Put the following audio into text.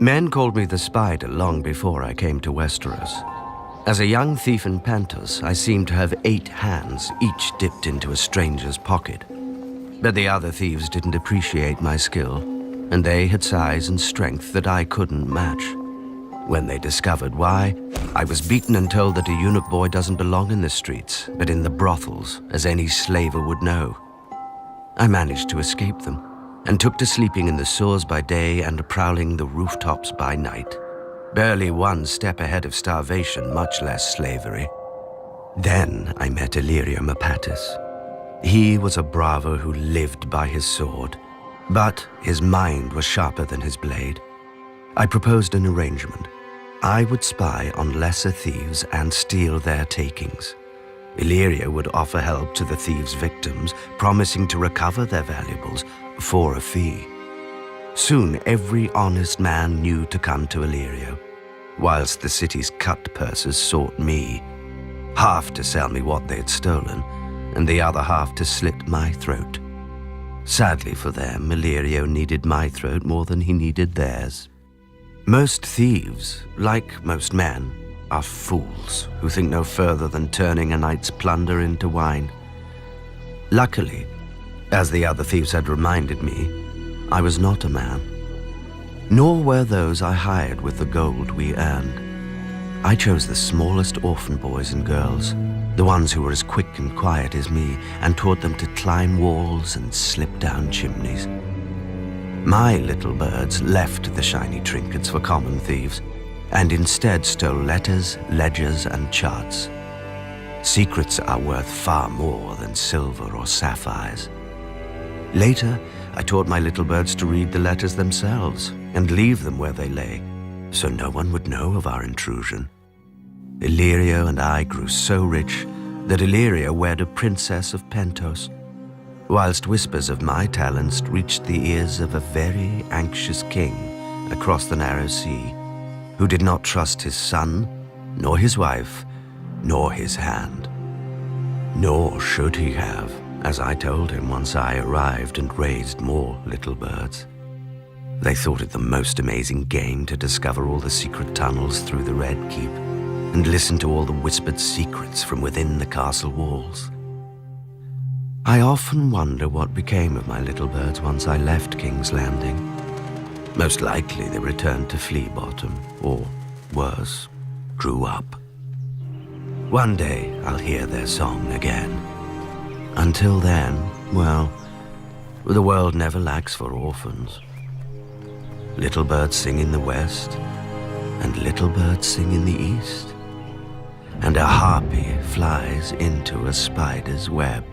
Men called me the Spider long before I came to Westeros. As a young thief in Pentos, I seemed to have 8 hands, each dipped into a stranger's pocket. But the other thieves didn't appreciate my skill, and they had size and strength that I couldn't match. When they discovered why, I was beaten and told that a eunuch boy doesn't belong in the streets, but in the brothels, as any slaver would know. I managed to escape them, and took to sleeping in the sewers by day and prowling the rooftops by night. Barely one step ahead of starvation, much less slavery. Then I met Illyrio Mapatis. He was a bravo who lived by his sword, but his mind was sharper than his blade. I proposed an arrangement. I would spy on lesser thieves and steal their takings. Illyrio would offer help to the thieves' victims, promising to recover their valuables for a fee. Soon every honest man knew to come to Illyrio, whilst the city's cut purses sought me, half to sell me what they had stolen, and the other half to slit my throat. Sadly for them, Illyrio needed my throat more than he needed theirs. Most thieves, like most men, are fools who think no further than turning a night's plunder into wine. Luckily, as the other thieves had reminded me, I was not a man. Nor were those I hired with the gold we earned. I chose the smallest orphan boys and girls, the ones who were as quick and quiet as me, and taught them to climb walls and slip down chimneys. My little birds left the shiny trinkets for common thieves, and instead stole letters, ledgers, and charts. Secrets are worth far more than silver or sapphires. Later, I taught my little birds to read the letters themselves and leave them where they lay, so no one would know of our intrusion. Illyrio and I grew so rich that Illyrio wed a princess of Pentos, whilst whispers of my talents reached the ears of a very anxious king across the narrow sea, who did not trust his son, nor his wife, nor his hand. Nor should he have, as I told him once I arrived and raised more little birds. They thought it the most amazing game to discover all the secret tunnels through the Red Keep and listen to all the whispered secrets from within the castle walls. I often wonder what became of my little birds once I left King's Landing. Most likely they returned to Flea Bottom, or worse, grew up. One day I'll hear their song again. Until then, well, the world never lacks for orphans. Little birds sing in the west, and little birds sing in the east, and a harpy flies into a spider's web.